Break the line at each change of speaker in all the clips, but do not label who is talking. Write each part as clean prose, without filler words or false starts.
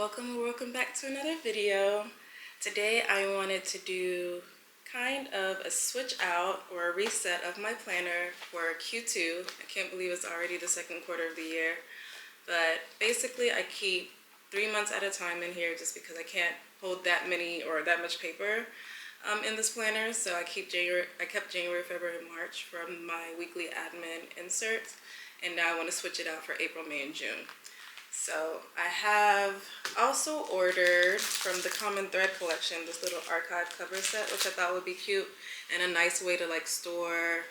welcome back to another video. Today I wanted to do kind of a switch out or a reset of my planner for Q2. I can't believe it's already the second quarter of the year, but basically I keep 3 months at a time in here just because I can't hold that many or that much paper in this planner. So I kept January, February, and March from my weekly admin inserts, and now I want to switch it out for April, May, and June. So I have also ordered from the Common Thread collection this little archive cover set, which I thought would be cute and a nice way to like store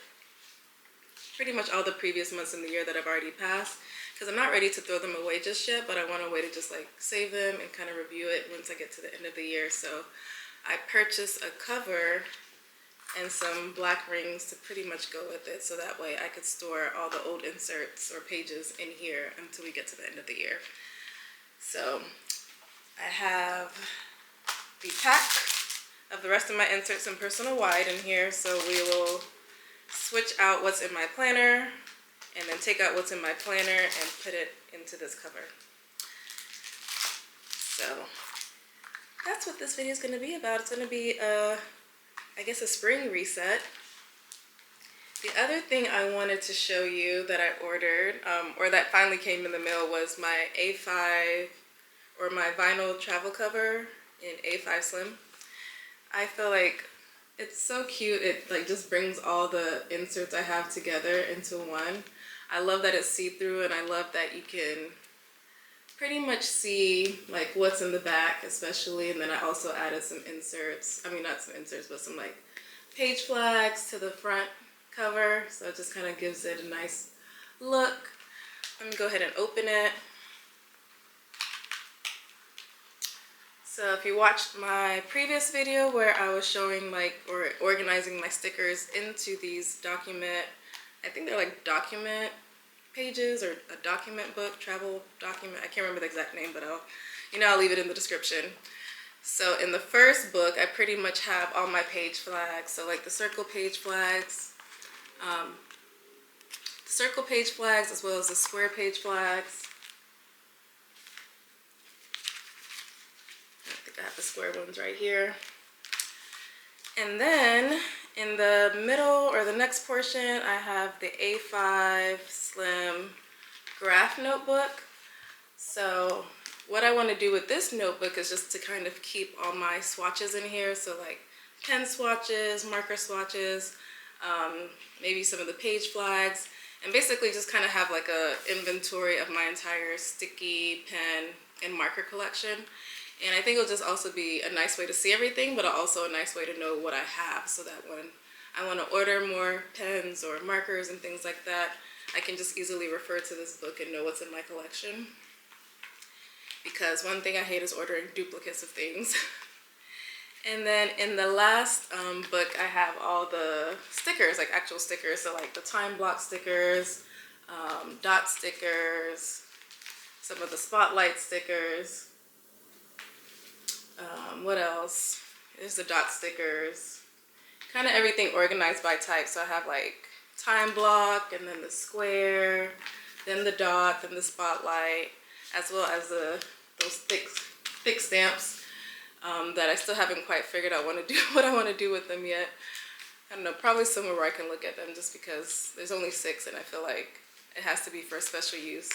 pretty much all the previous months in the year that I've already passed, because I'm not ready to throw them away just yet, but I want a way to just like save them and kind of review it once I get to the end of the year. So I purchased a cover and some black rings to pretty much go with it, so that way I could store all the old inserts or pages in here until we get to the end of the year. So I have the pack of the rest of my inserts in personal wide in here, so we will switch out what's in my planner and then take out what's in my planner and put it into this cover. So that's what this video is going to be about. It's going to be I guess a spring reset. The other thing I wanted to show you that I ordered, or that finally came in the mail, was my A5 or my vinyl travel cover in A5 Slim. I feel like it's so cute. It like just brings all the inserts I have together into one. I love that it's see-through, and I love that you can pretty much see like what's in the back especially, and then I also added some inserts, not some inserts, but some like page flags to the front cover, so it just kind of gives it a nice look. Let me go ahead and open it. So if you watched my previous video where I was showing like or organizing my stickers into these document, I think they're like document pages or a document book, travel document, I can't remember the exact name, but I'll leave it in the description. So in the first book I pretty much have all my page flags, so like the circle page flags as well as the square page flags. I think I have the square ones right here. And then in the middle or the next portion, I have the A5 Slim graph notebook. So what I want to do with this notebook is just to kind of keep all my swatches in here. So like pen swatches, marker swatches, maybe some of the page flags, and basically just kind of have like a inventory of my entire sticky pen and marker collection. And I think it'll just also be a nice way to see everything, but also a nice way to know what I have, so that when I want to order more pens or markers and things like that, I can just easily refer to this book and know what's in my collection. Because one thing I hate is ordering duplicates of things. And then in the last book, I have all the stickers, like actual stickers, so like the time block stickers, dot stickers, some of the spotlight stickers. What else? There's the dot stickers. Kind of everything organized by type. So I have like time block, and then the square, then the dot, then the spotlight, as well as those thick stamps that I still haven't quite figured out what I want to do with them yet. I don't know, probably somewhere where I can look at them, just because there's only 6 and I feel like it has to be for special use.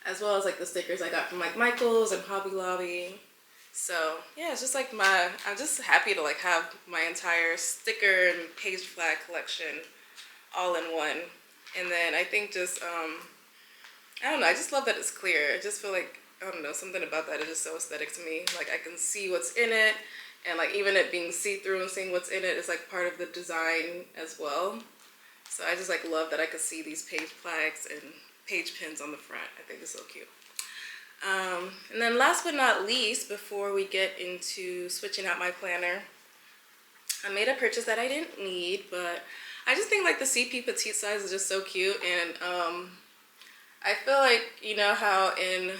As well as like the stickers I got from like Michael's and Hobby Lobby. So yeah, it's just like I'm just happy to like have my entire sticker and page flag collection all in one. And then I think just, I don't know, I just love that it's clear. I just feel like, I don't know, something about that is just so aesthetic to me. Like I can see what's in it, and like even it being see-through and seeing what's in it is like part of the design as well. So I just like love that I could see these page flags and page pins on the front. I think it's so cute. And then last but not least, before we get into switching out my planner, I made a purchase that I didn't need, but I just think like the CP Petite size is just so cute. And I feel like, how in,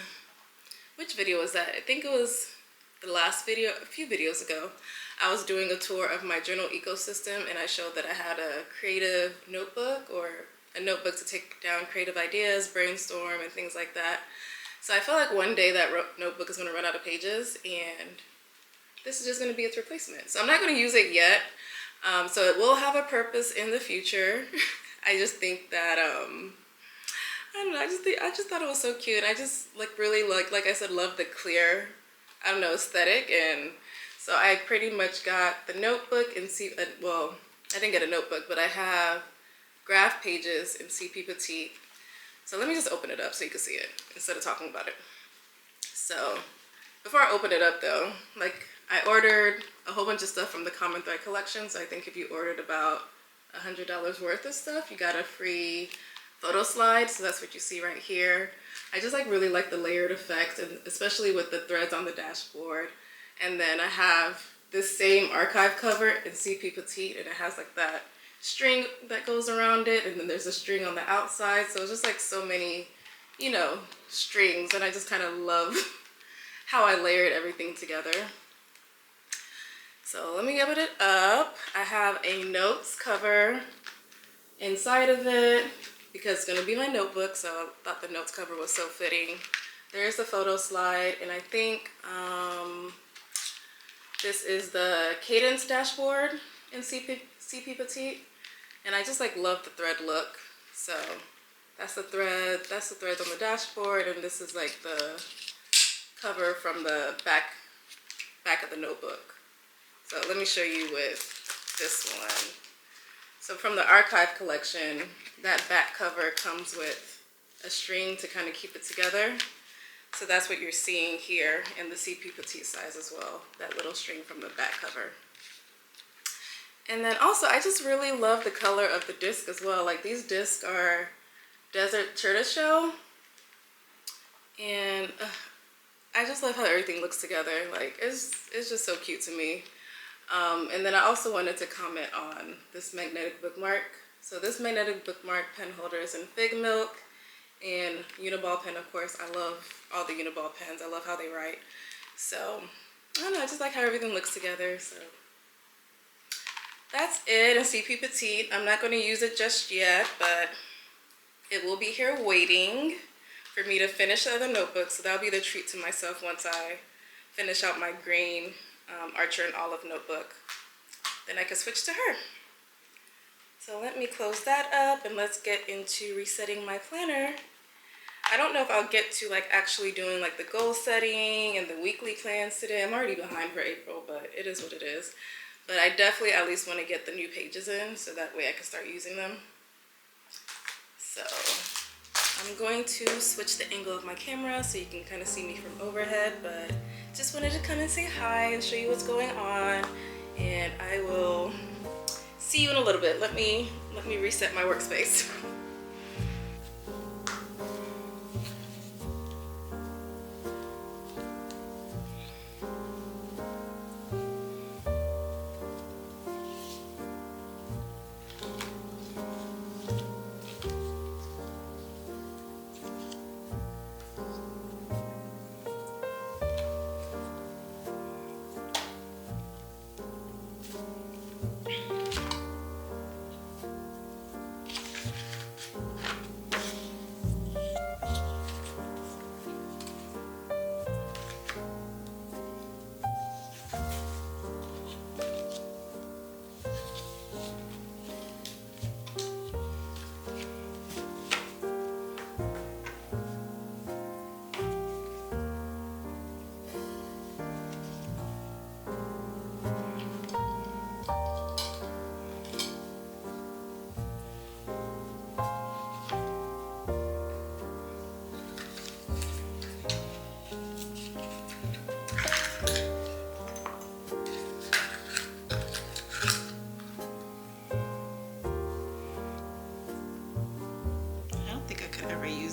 which video was that? I think it was the last video, a few videos ago, I was doing a tour of my journal ecosystem, and I showed that I had a creative notebook, or a notebook to take down creative ideas, brainstorm, and things like that. So I feel like one day that notebook is going to run out of pages, and this is just going to be its replacement. So I'm not going to use it yet. So it will have a purpose in the future. I just think that, I don't know, I just thought it was so cute. I just really like I said, love the clear, I don't know, aesthetic. And so I pretty much got the notebook and well, I didn't get a notebook, but I have graph pages in CP Petite. So let me just open it up so you can see it instead of talking about it. So before I open it up though, like I ordered a whole bunch of stuff from the Common Thread collection. So I think if you ordered about $100 worth of stuff, you got a free photo slide. So that's what you see right here. I just really like the layered effect, and especially with the threads on the dashboard. And then I have this same archive cover in CP Petite, and it has like that string that goes around it, and then there's a string on the outside. So it's just like so many, you know, strings, and I just kind of love how I layered everything together. So let me open it up. I have a notes cover inside of it because it's going to be my notebook, so I thought the notes cover was so fitting. There's the photo slide, and I think this is the Cadence dashboard in CP Petite, and I just love the thread look. So that's the threads on the dashboard, and this is like the cover from the back of the notebook. So let me show you with this one. So from the archive collection, that back cover comes with a string to kind of keep it together. So that's what you're seeing here in the CP Petite size as well, that little string from the back cover. And then also, I just really love the color of the disc as well. Like these discs are desert tortoiseshell, and I just love how everything looks together. Like it's just so cute to me. And then I also wanted to comment on this magnetic bookmark. So this magnetic bookmark pen holder is in Fig Milk and Uniball pen, of course. I love all the Uniball pens. I love how they write. So I don't know, I just like how everything looks together. So that's it in CP Petite. I'm not going to use it just yet, but it will be here waiting for me to finish the other notebook. So that'll be the treat to myself once I finish out my green Archer and Olive notebook. Then I can switch to her. So let me close that up and let's get into resetting my planner. I don't know if I'll get to actually doing the goal setting and the weekly plans today. I'm already behind for April, but it is what it is. But I definitely at least want to get the new pages in so that way I can start using them. So I'm going to switch the angle of my camera so you can kind of see me from overhead, but just wanted to come and say hi and show you what's going on, and I will see you in a little bit. Let me reset my workspace.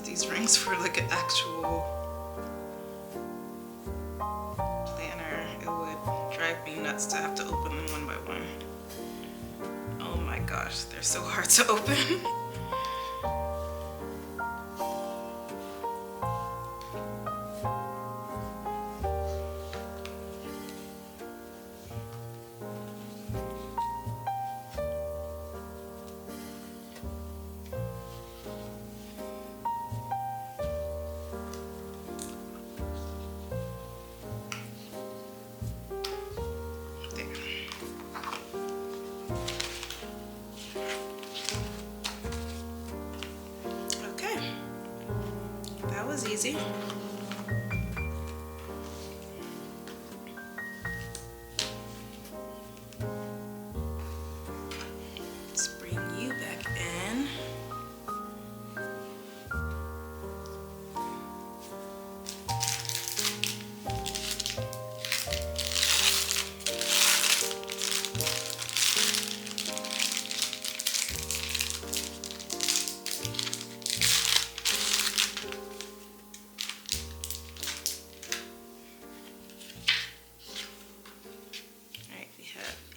These rings for an actual planner. It would drive me nuts to have to open them one by one. Oh my gosh, they're so hard to open. That was easy. Let's bring you back in.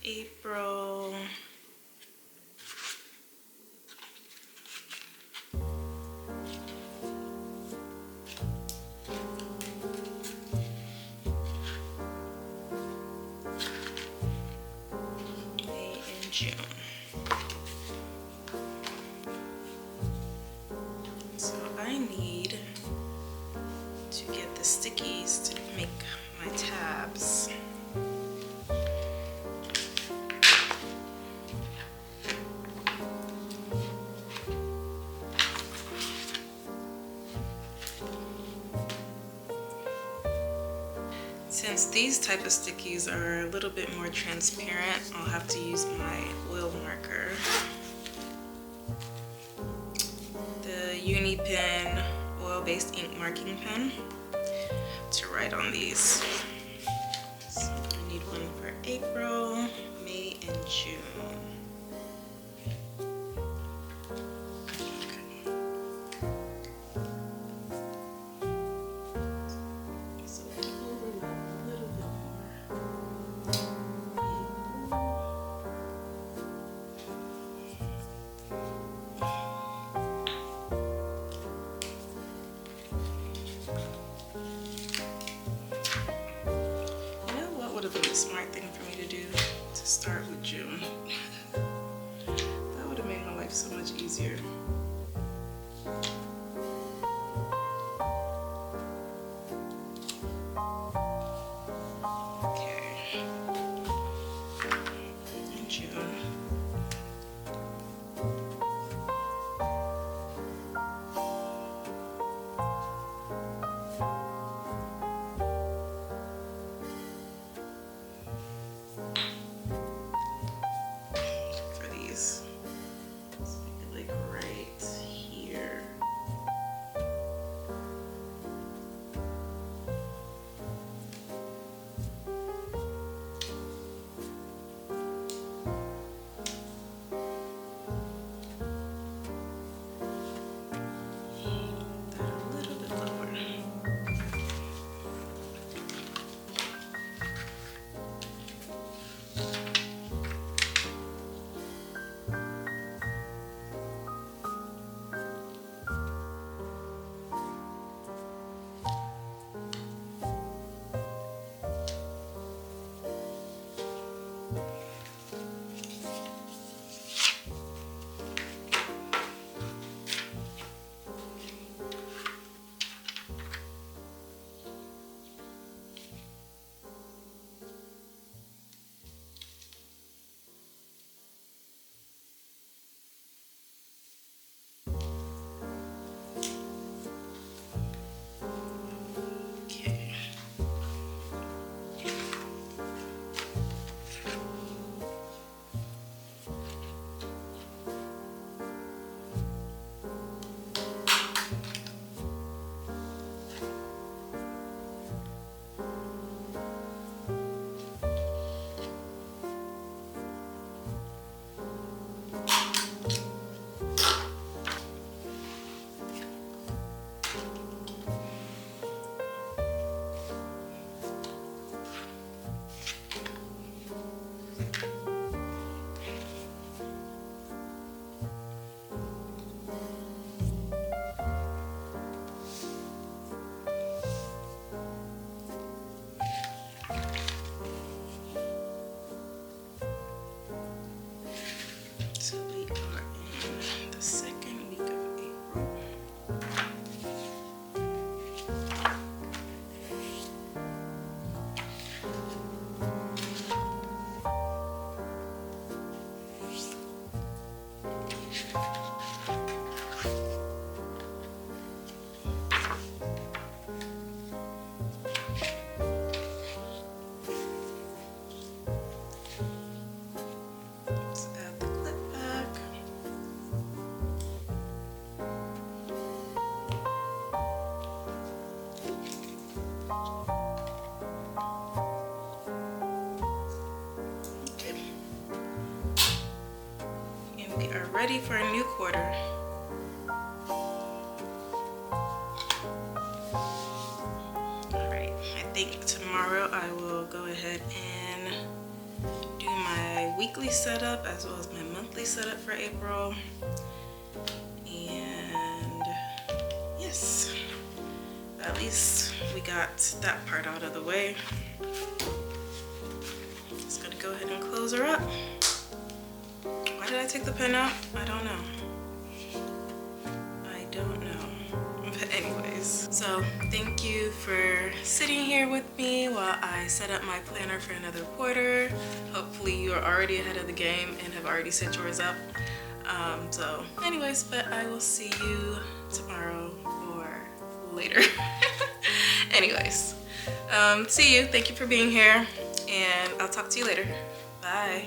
April. May and June. So I need to get the stickies to make my tabs. Since these type of stickies are a little bit more transparent, I'll have to use my oil marker. The Uni Pen oil-based ink marking pen to write on these. So I need one for April, May, and June. Would have been a smart thing for me to do, to start with June. That would have made my life so much easier. Okay. In June. A little bit lower. ready for a new quarter. Alright, I think tomorrow I will go ahead and do my weekly setup as well as my monthly setup for April. And yes, at least we got that part out of the way. Just gonna go ahead and close her up. Why did I take the pen out? I don't know. But anyways, so thank you for sitting here with me while I set up my planner for another quarter. Hopefully you are already ahead of the game and have already set yours up. So anyways, but I will see you tomorrow or later. Anyways, see you. Thank you for being here, and I'll talk to you later. Bye.